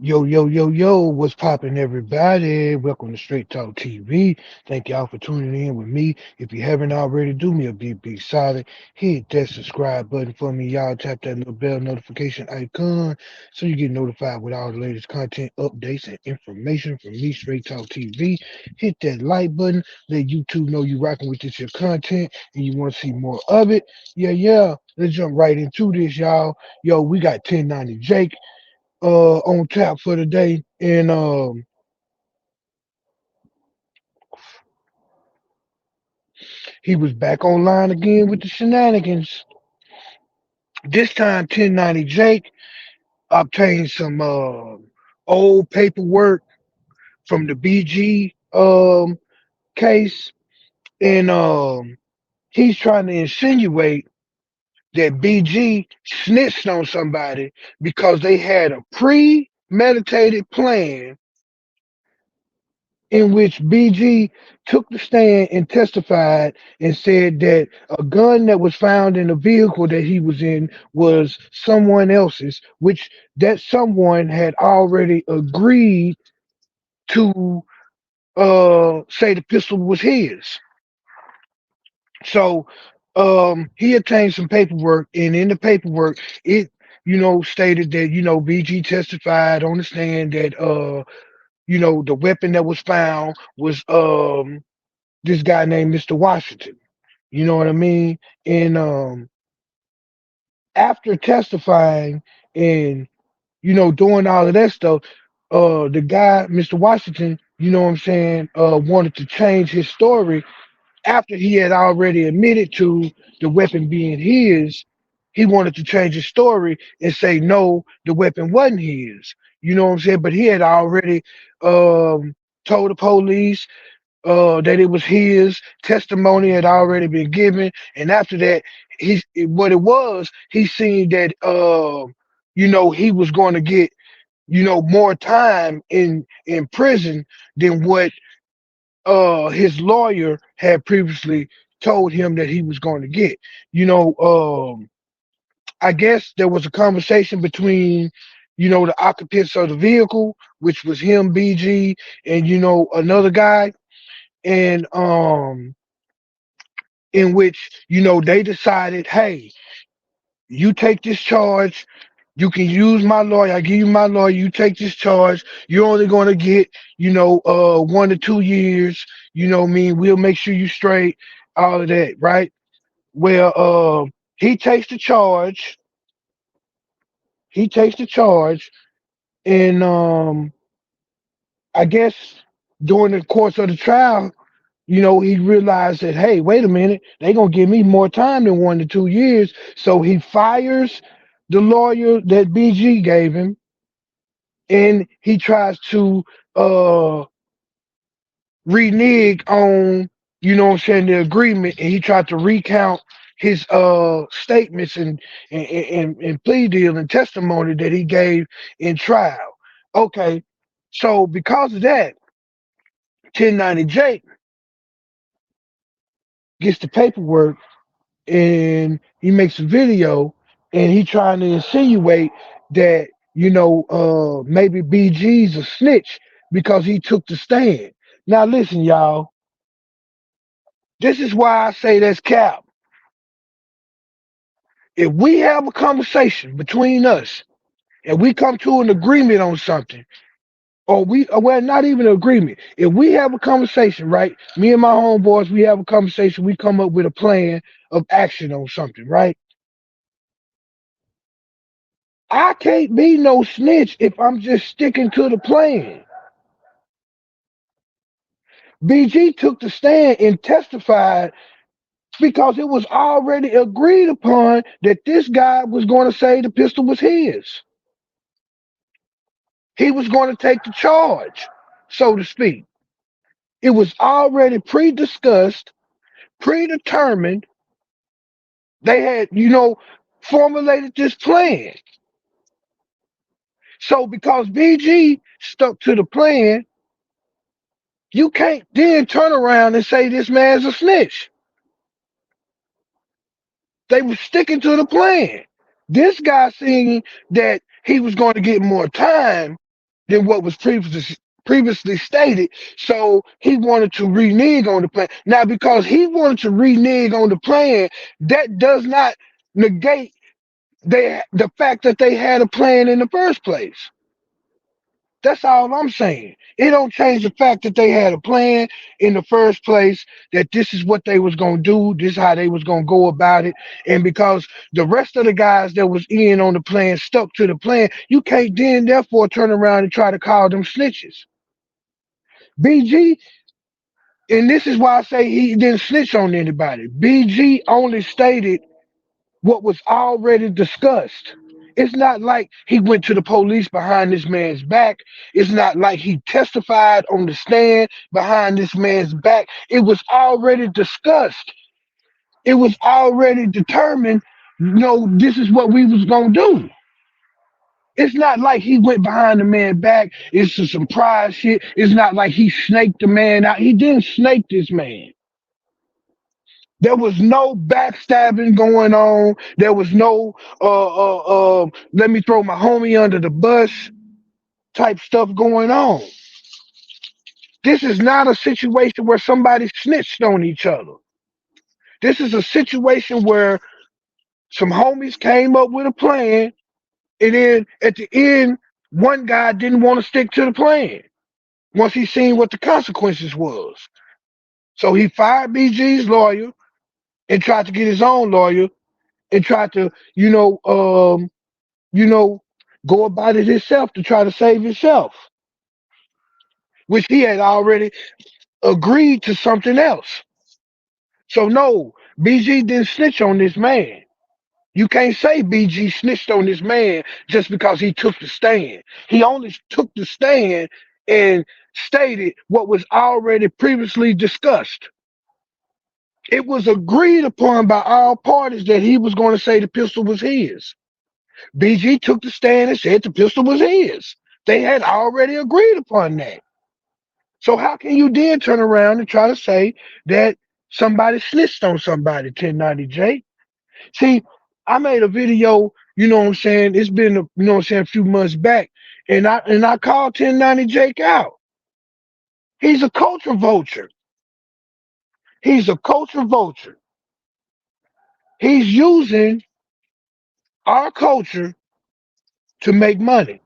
Yo, yo, yo, yo, what's poppin', everybody? Welcome to Straight Talk TV. Thank y'all for tuning in with me. If you haven't already, do me a big solid. Hit that subscribe button for me, y'all. Tap that little bell notification icon so you get notified with all the latest content, updates, and information from me, Straight Talk TV. Hit that like button. Let YouTube know you rocking with this your content and you want to see more of it. Yeah. Let's jump right into this, y'all. Yo, we got 1090 Jake on tap for the day, and he was back online again with the shenanigans. This time, 1090 Jake obtained some old paperwork from the BG case, and he's trying to insinuate that BG snitched on somebody because they had a premeditated plan in which BG took the stand and testified and said that a gun that was found in the vehicle that he was in was someone else's, which that someone had already agreed to say the pistol was his. So he obtained some paperwork, and in the paperwork, it stated that BG testified on the stand that the weapon that was found was this guy named Mr. Washington. You know what I mean? And after testifying and doing all of that stuff, the guy, Mr. Washington, you know what I'm saying, wanted to change his story after he had already admitted to the weapon being his. He wanted to change his story and say no, the weapon wasn't his. You know what I'm saying? But he had already told the police that it was his. Testimony had already been given, and after that, what it was, he seen that he was going to get more time in prison than what his lawyer had previously told him that he was going to get. You know, I guess there was a conversation between the occupants of the vehicle, which was him, BG, and another guy, and in which they decided, hey, you take this charge, you can use my lawyer, I give you my lawyer, you take this charge, you're only going to get 1 to 2 years, what I mean, we'll make sure you straight, all of that, right? Well, he takes the charge, he takes the charge, and I guess during the course of the trial, he realized that, hey, wait a minute, they gonna give me more time than 1 to 2 years. So he fires the lawyer that BG gave him, and he tries to uh renege on, what I'm saying, the agreement, and he tried to recount his statements and plea deal and testimony that he gave in trial. Okay, so because of that, 1090 Jake gets the paperwork and he makes a video and he trying to insinuate that maybe BG's a snitch because he took the stand. Now listen, y'all, this is why I say that's cap. If we have a conversation between us and we come to an agreement on something, or well, not even an agreement, if we have a conversation, right, me and my homeboys, we have a conversation, we come up with a plan of action on something, right? I can't be no snitch if I'm just sticking to the plan. BG took the stand and testified because it was already agreed upon that this guy was going to say the pistol was his. He was going to take the charge, so to speak. It was already pre-discussed, predetermined. They had, formulated this plan. So because BG stuck to the plan, you can't then turn around and say this man's a snitch. They were sticking to the plan. This guy seeing that he was going to get more time, than what was previously stated. So he wanted to renege on the plan. Now, because he wanted to renege on the plan, that does not negate the fact that they had a plan in the first place. That's all I'm saying. It don't change the fact that they had a plan in the first place, that this is what they was gonna do, this is how they was gonna go about it. And because the rest of the guys that was in on the plan stuck to the plan, you can't then therefore turn around and try to call them snitches. BG, and this is why I say he didn't snitch on anybody. BG only stated what was already discussed. It's not like he went to the police behind this man's back. It's not like he testified on the stand behind this man's back. It was already discussed. It was already determined, this is what we was gonna do. It's not like he went behind the man's back. It's some surprise shit. It's not like he snaked the man out. He didn't snake this man. There was no backstabbing going on. There was no let me throw my homie under the bus type stuff going on. This is not a situation where somebody snitched on each other. This is a situation where some homies came up with a plan, and then at the end, one guy didn't want to stick to the plan once he seen what the consequences was. So he fired BG's lawyer and tried to get his own lawyer and tried to, you know, go about it himself to try to save himself, which he had already agreed to something else. So no, BG didn't snitch on this man. You can't say BG snitched on this man just because he took the stand. He only took the stand and stated what was already previously discussed. It was agreed upon by all parties that he was going to say the pistol was his. BG took the stand and said the pistol was his. They had already agreed upon that. So how can you then turn around and try to say that somebody snitched on somebody, 1090J? See, I made a video, you know what I'm saying? It's been, a few months back, and I called 1090Jake out. He's a culture vulture. He's a culture vulture. He's using our culture to make money.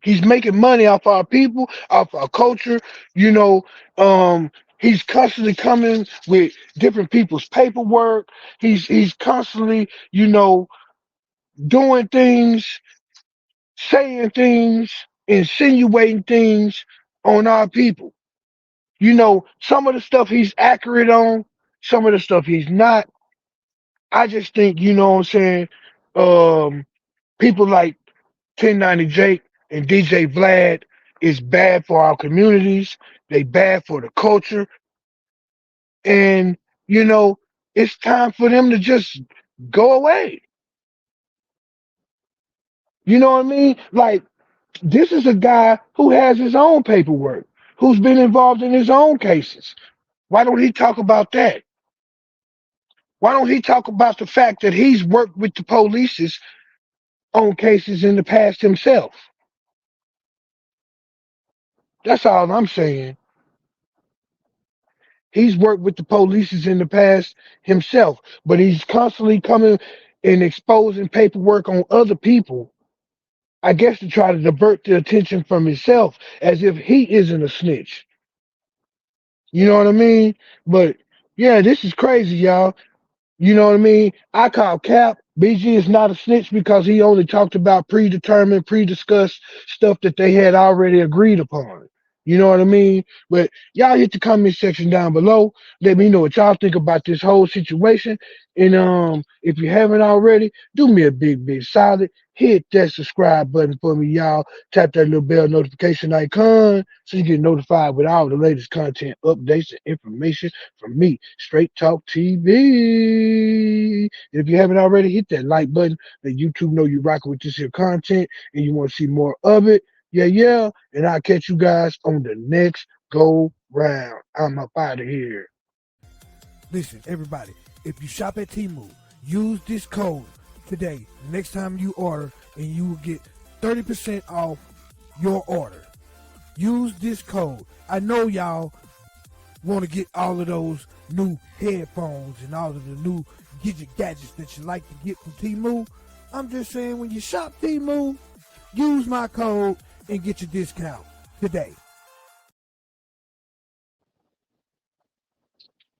He's making money off our people, off our culture. You know, he's constantly coming with different people's paperwork. He's constantly, doing things, saying things, insinuating things on our people. Some of the stuff he's accurate on, some of the stuff he's not. I just think, what I'm saying, people like 1090 Jake and DJ Vlad is bad for our communities. They bad for the culture. And, you know, it's time for them to just go away. You know what I mean? Like, this is a guy who has his own paperwork, who's been involved in his own cases. Why don't he talk about that? Why don't he talk about the fact that he's worked with the police on cases in the past himself? That's all I'm saying. He's worked with the police in the past himself, but he's constantly coming and exposing paperwork on other people, I guess to try to divert the attention from himself as if he isn't a snitch. You know what I mean? But yeah, this is crazy, y'all. You know what I mean? I call Cap. BG is not a snitch because he only talked about predetermined, pre-discussed stuff that they had already agreed upon. You know what I mean? But y'all hit the comment section down below. Let me know what y'all think about this whole situation. And if you haven't already, do me a big solid. Hit that subscribe button for me, y'all. Tap that little bell notification icon so you get notified with all the latest content, updates, and information from me, Straight Talk TV. And if you haven't already, hit that like button. Let YouTube know you're rocking with this here content and you want to see more of it. Yeah. And I'll catch you guys on the next go round. I'm up out of here. Listen, everybody, if you shop at Temu, use this code today. Next time you order, and you will get 30% off your order. Use this code. I know y'all want to get all of those new headphones and all of the new gadgets that you like to get from Temu. I'm just saying, when you shop Temu, use my code and get your discount today.